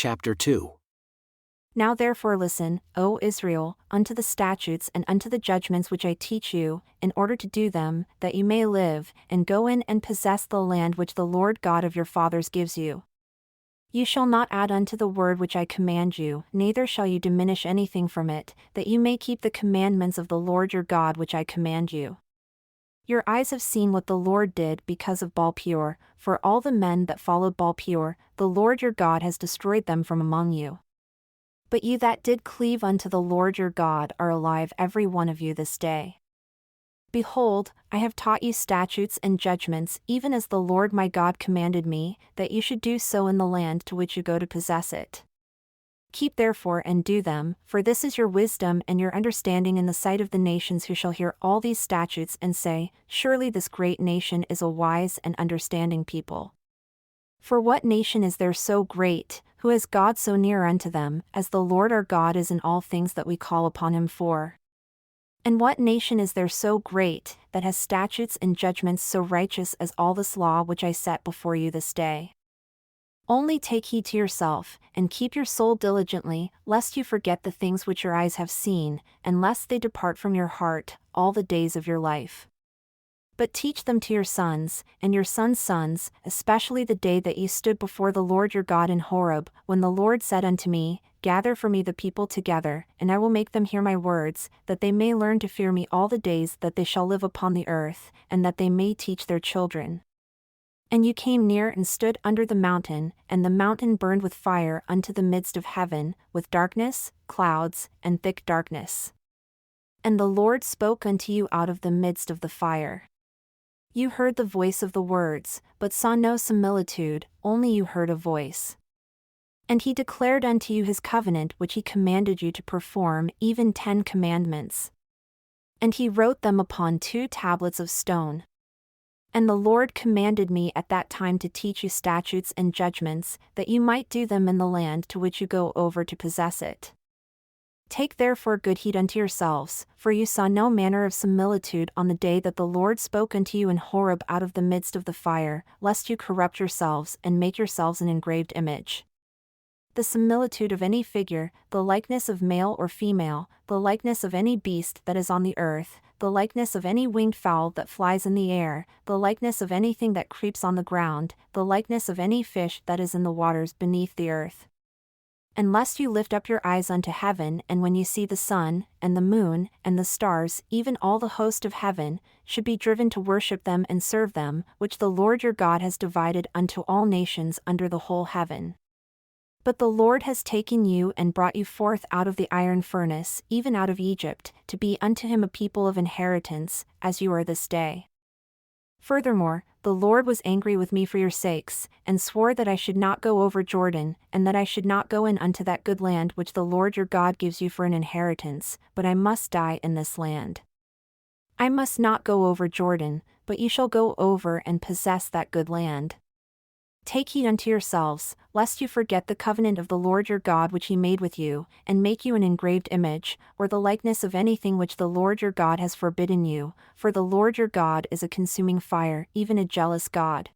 chapter 2. Now therefore listen, O Israel, unto the statutes and unto the judgments which I teach you, in order to do them, that you may live, and go in and possess the land which the Lord God of your fathers gives you. You shall not add unto the word which I command you, neither shall you diminish anything from it, that you may keep the commandments of the Lord your God which I command you. Your eyes have seen what the Lord did because of Baal-peor, for all the men that followed Baal-peor, the Lord your God has destroyed them from among you. But you that did cleave unto the Lord your God are alive every one of you this day. Behold, I have taught you statutes and judgments, even as the Lord my God commanded me, that you should do so in the land to which you go to possess it. Keep therefore and do them, for this is your wisdom and your understanding in the sight of the nations who shall hear all these statutes and say, Surely this great nation is a wise and understanding people. For what nation is there so great, who has God so near unto them, as the Lord our God is in all things that we call upon him for? And what nation is there so great, that has statutes and judgments so righteous as all this law which I set before you this day? Only take heed to yourself, and keep your soul diligently, lest you forget the things which your eyes have seen, and lest they depart from your heart, all the days of your life. But teach them to your sons, and your sons' sons, especially the day that ye stood before the Lord your God in Horeb, when the Lord said unto me, Gather for me the people together, and I will make them hear my words, that they may learn to fear me all the days that they shall live upon the earth, and that they may teach their children. And you came near and stood under the mountain, and the mountain burned with fire unto the midst of heaven, with darkness, clouds, and thick darkness. And the Lord spoke unto you out of the midst of the fire. You heard the voice of the words, but saw no similitude, only you heard a voice. And he declared unto you his covenant which he commanded you to perform, even 10 commandments. And he wrote them upon 2 tablets of stone. And the Lord commanded me at that time to teach you statutes and judgments, that you might do them in the land to which you go over to possess it. Take therefore good heed unto yourselves, for you saw no manner of similitude on the day that the Lord spoke unto you in Horeb out of the midst of the fire, lest you corrupt yourselves and make yourselves an engraved image. The similitude of any figure, the likeness of male or female, the likeness of any beast that is on the earth, the likeness of any winged fowl that flies in the air, the likeness of anything that creeps on the ground, the likeness of any fish that is in the waters beneath the earth. And lest you lift up your eyes unto heaven, and when you see the sun, and the moon, and the stars, even all the host of heaven, should be driven to worship them and serve them, which the Lord your God has divided unto all nations under the whole heaven. But the Lord has taken you and brought you forth out of the iron furnace, even out of Egypt, to be unto him a people of inheritance, as you are this day. Furthermore, the Lord was angry with me for your sakes, and swore that I should not go over Jordan, and that I should not go in unto that good land which the Lord your God gives you for an inheritance, but I must die in this land. I must not go over Jordan, but ye shall go over and possess that good land. Take heed unto yourselves, lest you forget the covenant of the Lord your God which he made with you, and make you an engraved image, or the likeness of anything which the Lord your God has forbidden you, for the Lord your God is a consuming fire, even a jealous God.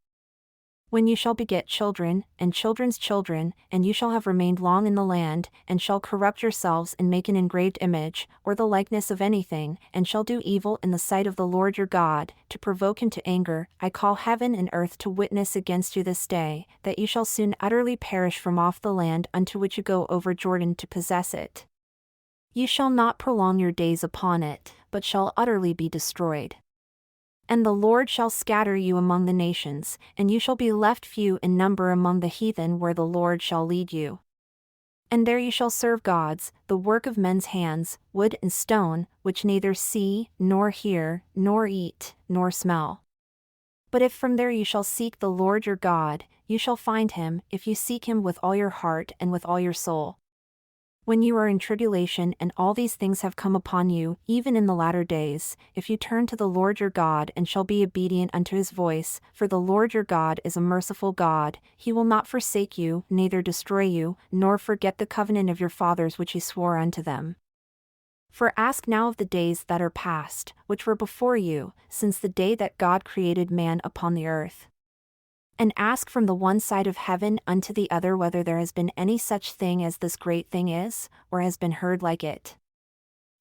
When you shall beget children, and children's children, and you shall have remained long in the land, and shall corrupt yourselves and make an engraved image, or the likeness of anything, and shall do evil in the sight of the Lord your God, to provoke him to anger, I call heaven and earth to witness against you this day, that you shall soon utterly perish from off the land unto which you go over Jordan to possess it. You shall not prolong your days upon it, but shall utterly be destroyed. And the Lord shall scatter you among the nations, and you shall be left few in number among the heathen where the Lord shall lead you. And there you shall serve gods, the work of men's hands, wood and stone, which neither see, nor hear, nor eat, nor smell. But if from there you shall seek the Lord your God, you shall find him, if you seek him with all your heart and with all your soul. When you are in tribulation and all these things have come upon you, even in the latter days, if you turn to the Lord your God and shall be obedient unto his voice, for the Lord your God is a merciful God, he will not forsake you, neither destroy you, nor forget the covenant of your fathers which he swore unto them. For ask now of the days that are past, which were before you, since the day that God created man upon the earth. And ask from the one side of heaven unto the other whether there has been any such thing as this great thing is, or has been heard like it.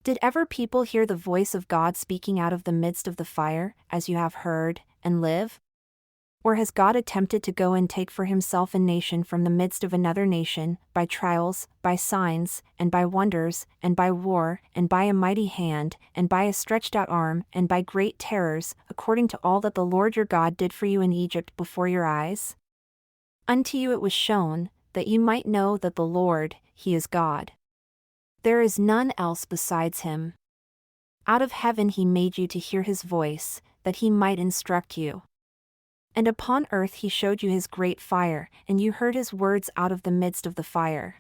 Did ever people hear the voice of God speaking out of the midst of the fire, as you have heard, and live? Or has God attempted to go and take for himself a nation from the midst of another nation, by trials, by signs, and by wonders, and by war, and by a mighty hand, and by a stretched out arm, and by great terrors, according to all that the Lord your God did for you in Egypt before your eyes? Unto you it was shown, that you might know that the Lord, he is God. There is none else besides him. Out of heaven he made you to hear his voice, that he might instruct you. And upon earth he showed you his great fire, and you heard his words out of the midst of the fire.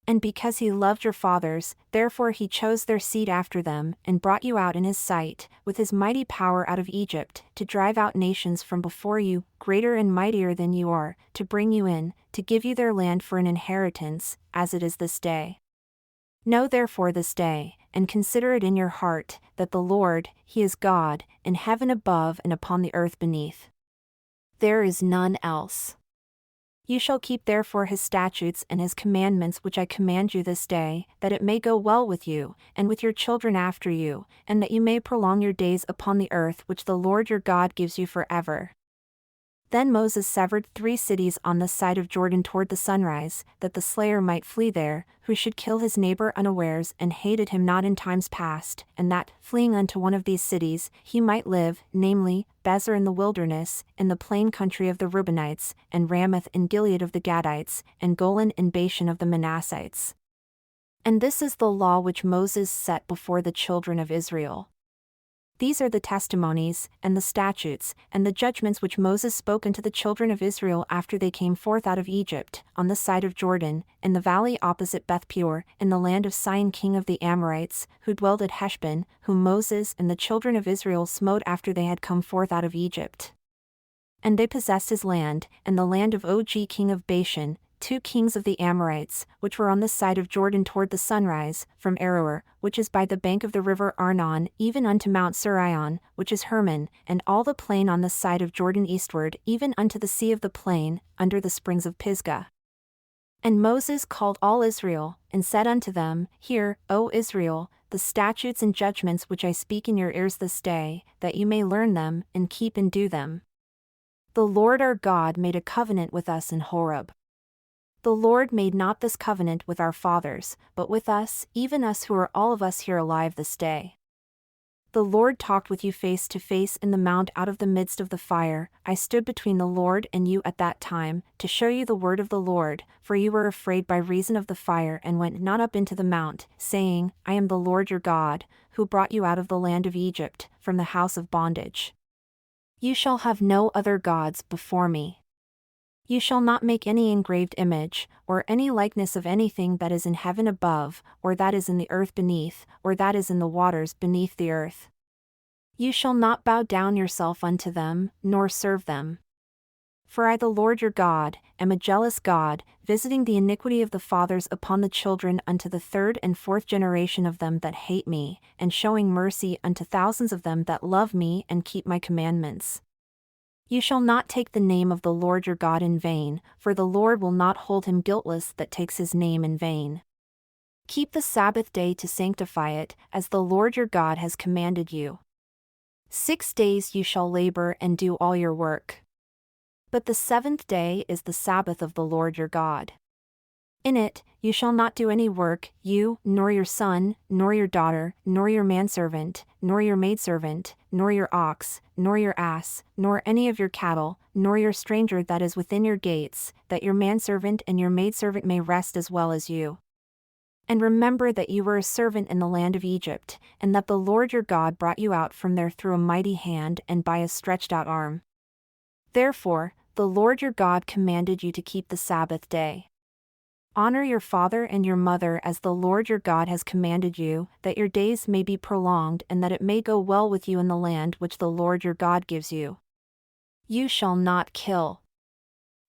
And because he loved your fathers, therefore he chose their seed after them, and brought you out in his sight, with his mighty power out of Egypt, to drive out nations from before you, greater and mightier than you are, to bring you in, to give you their land for an inheritance, as it is this day. Know therefore this day, and consider it in your heart, that the Lord, he is God, in heaven above and upon the earth beneath. There is none else. You shall keep therefore his statutes and his commandments which I command you this day, that it may go well with you, and with your children after you, and that you may prolong your days upon the earth which the Lord your God gives you forever. Then Moses severed 3 cities on the side of Jordan toward the sunrise, that the slayer might flee there, who should kill his neighbor unawares and hated him not in times past, and that, fleeing unto one of these cities, he might live, namely, Bezer in the wilderness, in the plain country of the Reubenites, and Ramoth in Gilead of the Gadites, and Golan in Bashan of the Manassites. And this is the law which Moses set before the children of Israel. These are the testimonies, and the statutes, and the judgments which Moses spoke unto the children of Israel after they came forth out of Egypt, on the side of Jordan, in the valley opposite Beth-peor, in the land of Sihon king of the Amorites, who dwelled at Heshbon, whom Moses and the children of Israel smote after they had come forth out of Egypt. And they possessed his land, and the land of Og king of Bashan, 2 kings of the Amorites, which were on the side of Jordan toward the sunrise, from Aroer, which is by the bank of the river Arnon, even unto Mount Sirion, which is Hermon, and all the plain on the side of Jordan eastward, even unto the sea of the plain, under the springs of Pisgah. And Moses called all Israel, and said unto them, Hear, O Israel, the statutes and judgments which I speak in your ears this day, that you may learn them, and keep and do them. The Lord our God made a covenant with us in Horeb. The Lord made not this covenant with our fathers, but with us, even us who are all of us here alive this day. The Lord talked with you face to face in the mount out of the midst of the fire. I stood between the Lord and you at that time, to show you the word of the Lord, for you were afraid by reason of the fire and went not up into the mount, saying, I am the Lord your God, who brought you out of the land of Egypt, from the house of bondage. You shall have no other gods before me. You shall not make any engraved image, or any likeness of anything that is in heaven above, or that is in the earth beneath, or that is in the waters beneath the earth. You shall not bow down yourself unto them, nor serve them. For I, the Lord your God, am a jealous God, visiting the iniquity of the fathers upon the children unto the 3rd and 4th generation of them that hate me, and showing mercy unto thousands of them that love me and keep my commandments. You shall not take the name of the Lord your God in vain, for the Lord will not hold him guiltless that takes his name in vain. Keep the Sabbath day to sanctify it, as the Lord your God has commanded you. 6 days you shall labor and do all your work. But the 7th day is the Sabbath of the Lord your God. In it, you shall not do any work, you, nor your son, nor your daughter, nor your manservant, nor your maidservant, nor your ox, nor your ass, nor any of your cattle, nor your stranger that is within your gates, that your manservant and your maidservant may rest as well as you. And remember that you were a servant in the land of Egypt, and that the Lord your God brought you out from there through a mighty hand and by a stretched out arm. Therefore, the Lord your God commanded you to keep the Sabbath day. Honor your father and your mother as the Lord your God has commanded you, that your days may be prolonged and that it may go well with you in the land which the Lord your God gives you. You shall not kill.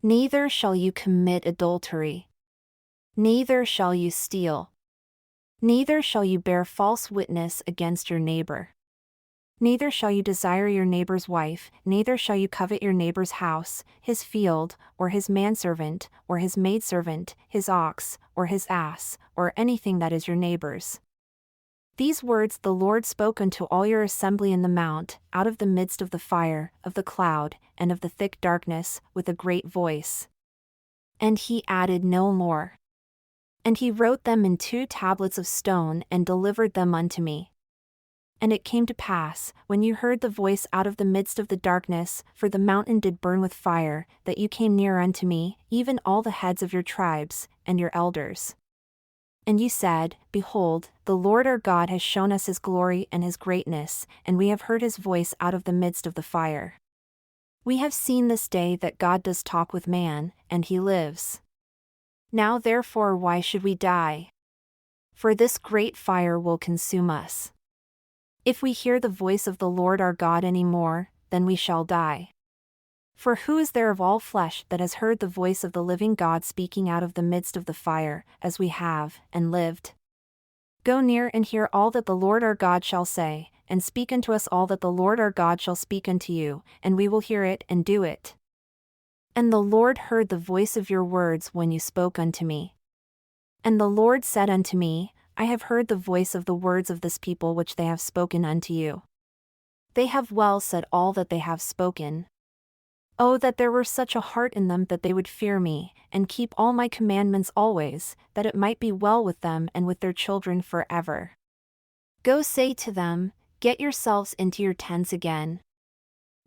Neither shall you commit adultery. Neither shall you steal. Neither shall you bear false witness against your neighbor. Neither shall you desire your neighbor's wife, neither shall you covet your neighbor's house, his field, or his manservant, or his maidservant, his ox, or his ass, or anything that is your neighbor's. These words the Lord spoke unto all your assembly in the mount, out of the midst of the fire, of the cloud, and of the thick darkness, with a great voice. And he added no more. And he wrote them in 2 tablets of stone and delivered them unto me. And it came to pass, when you heard the voice out of the midst of the darkness, for the mountain did burn with fire, that you came near unto me, even all the heads of your tribes, and your elders. And you said, Behold, the Lord our God has shown us his glory and his greatness, and we have heard his voice out of the midst of the fire. We have seen this day that God does talk with man, and he lives. Now therefore why should we die? For this great fire will consume us. If we hear the voice of the Lord our God any more, then we shall die. For who is there of all flesh that has heard the voice of the living God speaking out of the midst of the fire, as we have, and lived? Go near and hear all that the Lord our God shall say, and speak unto us all that the Lord our God shall speak unto you, and we will hear it and do it. And the Lord heard the voice of your words when you spoke unto me. And the Lord said unto me, I have heard the voice of the words of this people which they have spoken unto you. They have well said all that they have spoken. Oh, that there were such a heart in them that they would fear me, and keep all my commandments always, that it might be well with them and with their children forever. Go say to them, Get yourselves into your tents again.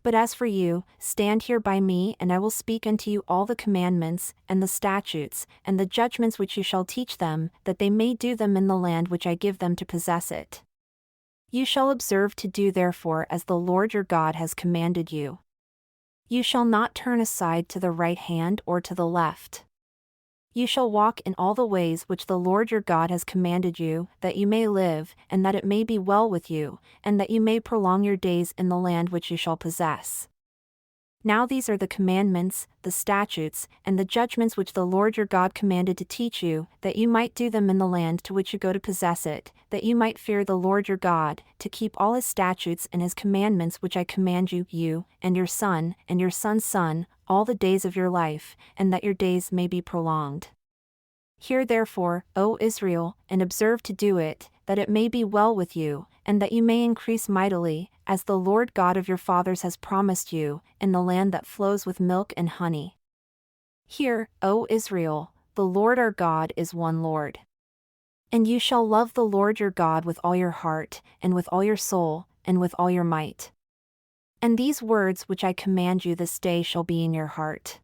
But as for you, stand here by me, and I will speak unto you all the commandments, and the statutes, and the judgments which you shall teach them, that they may do them in the land which I give them to possess it. You shall observe to do therefore as the Lord your God has commanded you. You shall not turn aside to the right hand or to the left. You shall walk in all the ways which the Lord your God has commanded you, that you may live, and that it may be well with you, and that you may prolong your days in the land which you shall possess. Now these are the commandments, the statutes, and the judgments which the Lord your God commanded to teach you, that you might do them in the land to which you go to possess it, that you might fear the Lord your God, to keep all his statutes and his commandments which I command you, and your son, and your son's son, all the days of your life, and that your days may be prolonged. Hear therefore, O Israel, and observe to do it, that it may be well with you, and that you may increase mightily, as the Lord God of your fathers has promised you, in the land that flows with milk and honey. Hear, O Israel, the Lord our God is one Lord. And you shall love the Lord your God with all your heart, and with all your soul, and with all your might. And these words which I command you this day shall be in your heart.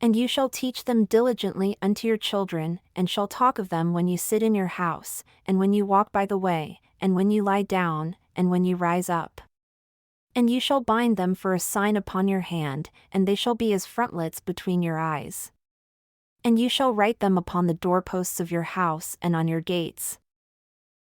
And you shall teach them diligently unto your children, and shall talk of them when you sit in your house, and when you walk by the way, and when you lie down, and when you rise up. And you shall bind them for a sign upon your hand, and they shall be as frontlets between your eyes. And you shall write them upon the doorposts of your house and on your gates.